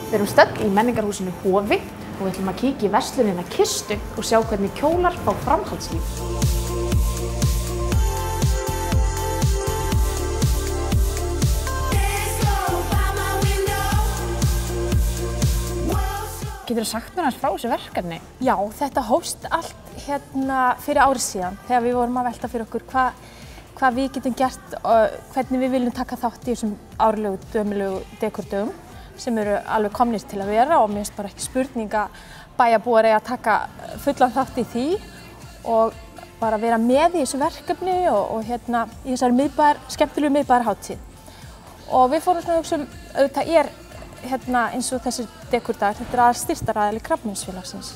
Við erum stödd í menningarhúsinu Hofi og við ætlum að kíkja í verslunina Kistu og sjá hvernig kjólar fá framhaldslíf. Geturðu sagt mér aðeins frá þessu verkefni? Já, þetta hófst allt fyrir ári síðan þegar við vorum að velta fyrir okkur hvað við getum gert og hvernig við viljum taka þátt í þessum árlegu, dömulegu dekordögum sem eru alveg komnir til að vera og mér finnst bara ekki spurning að bæjarbúar eiga að taka fullan þátt í því og bara vera með í þessu verkefni og í þessari skemmtilegu miðbæjarhátíð. Og við fórum svona að hugsa auðvitað eins og þessi dekordagar, þetta er aðeins styrktaraðili Krabbameinsfélagsins,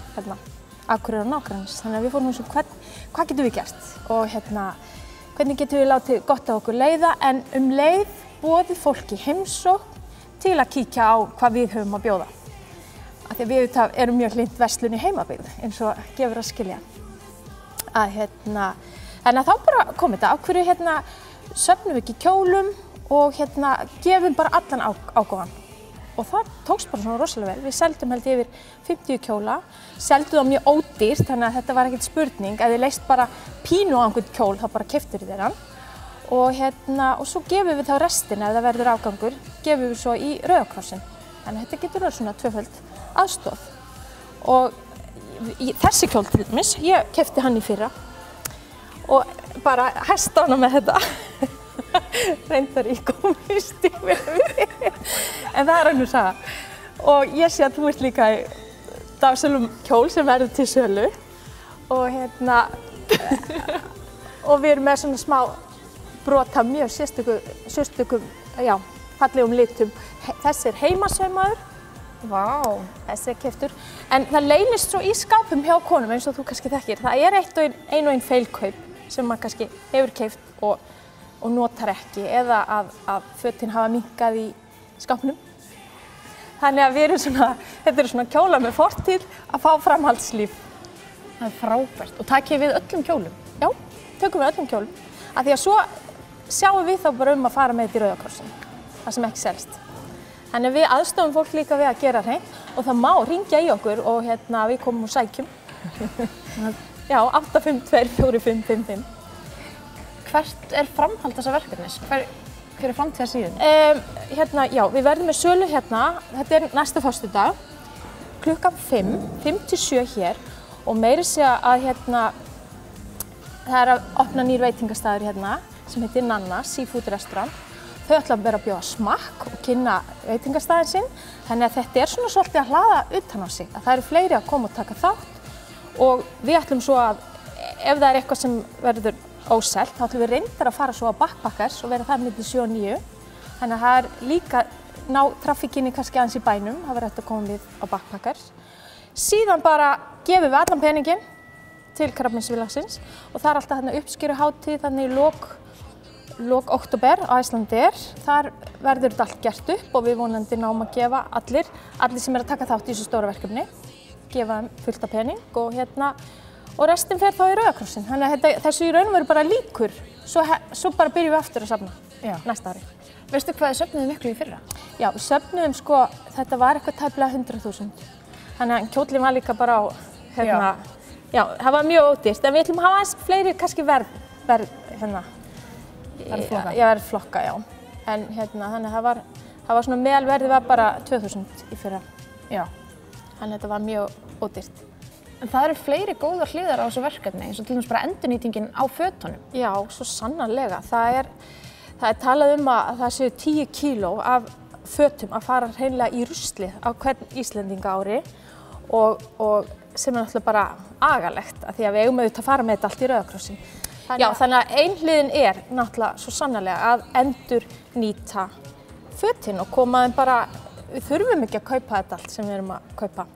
Akureyrar og nágrennis. Þannig að við fórum hvað getum við gert og hvernig getum við látið gott á okkur leiða en leið boðið fólki heimsókn til að kíkja á hvað við höfum að bjóða. Af því að við erum mjög hlynnt verslun í heimabyggð eins og gefur að skilja. En þá bara kom þetta, á hverju söfnum við ekki kjólum og gefum bara allan ágóðan. Og það tókst bara svona rosalega vel. Við seldum held ég yfir 50 kjóla, seldum það mjög ódýrt þannig að þetta var ekkert spurning. Ef þið leist bara pínu á einhvern kjól þá bara keyptir þér hann. Og svo gefum við þá restina ef það verður afgangur, gefum við svo í Rauða krossinn. Þannig að þetta getur verið svona tvöföld aðstoð. Og þessi kjól til dæmis, ég keypti hann í fyrra og bara hesta hana með þetta. Reyndar í gúmmístígvél en það er önnur saga og ég sé að þú ert líka í dásamlegum kjól sem verður til sölu og og við erum með svona smá brot af mjög sérstökum fallegum litum. Þessi er heimasaumaður. Vá, þessi er keyptur en það leynist svo í skápum hjá konum eins og þú kannski þekkir. Það er ein og ein feilkaup sem maður kannski hefur keypt og notar ekki eða að fötin hafa minnkað í skápnum. Þannig að þetta eru svona kjólar með fortíð að fá framhaldslíf. Það er frábært. Og takið við öllum kjólum? Já, tökum við öllum kjólum. Af því að svo sjáum við þá bara að fara með þetta í Rauða krossinn, það sem ekki selst. Þannig að við aðstofum fólk líka við að gera hreint og það má hringja í okkur og við komum og sækjum. Já, 852 4555. Hvert er framhald þessa verkefnis? Hver er framtíðarsýnin? Já, við verðum með sölu þetta er næsta föstudag, klukkan 5 til 7 hér og meiri segja að það er að opna nýr veitingastaður sem heitir Nanna Seafood Restaurant. Þau ætla að vera að bjóða smakk og kynna veitingastaðinn sinn, þannig að þetta er svona svolítið að hlaða utan á sig, að það eru fleiri að koma og taka þátt og við ætlum svo að ef það er eitthvað sem verður óselt, þá ætlum við reyndar að fara svo á Backpackers og vera þar milli 7 og 9. Þannig að það er líka ná trafikkinni kannski aðeins í bænum, það verður hægt að koma við á Backpackers. Síðan bara gefum við allan peninginn til Krabbameinsfélagsins og það er alltaf uppskeruhátíð þannig í lok október á Icelandair. Þar verður þetta allt gert upp og við vonandi náum að gefa allir sem er að taka þátt í þessu stóra verkefni, gefa þeim fullt af pening og restin fer þá í Rauða krossinn. Þannig að þessu í raun og veru bara líkur. Svo bara byrjum við aftur að safna næsta ári. Veistu hvað þið söfnuðu miklu í fyrra? Já, við söfnuðum þetta var eitthvað tæplega 100.000. Þannig að kjólinn var líka bara á, það var mjög ódýrt. En við ætlum að hafa aðeins fleiri kannski verðflokka, já. En þannig að það var svona meðalverðið var bara 2.000 í fyrra. Já. Þannig að þetta var mjög ódýrt. En það eru fleiri góðar hliðar á þessu verkefni, eins og til dæmis bara endurnýtingin á fötunum. Já, svo sannarlega. Það er talað að það séu 10 kíló af fötum að fara hreinlega í ruslið á hvern Íslendinga ári og sem er náttúrulega bara agalegt af því að við eigum auðvitað að fara með þetta allt í Rauða krossinn. Já, þannig að ein hliðin er náttúrulega svo sannarlega að endurnýta fötin og koma þeim bara, við þurfum ekki að kaupa þetta allt sem við erum að kaupa.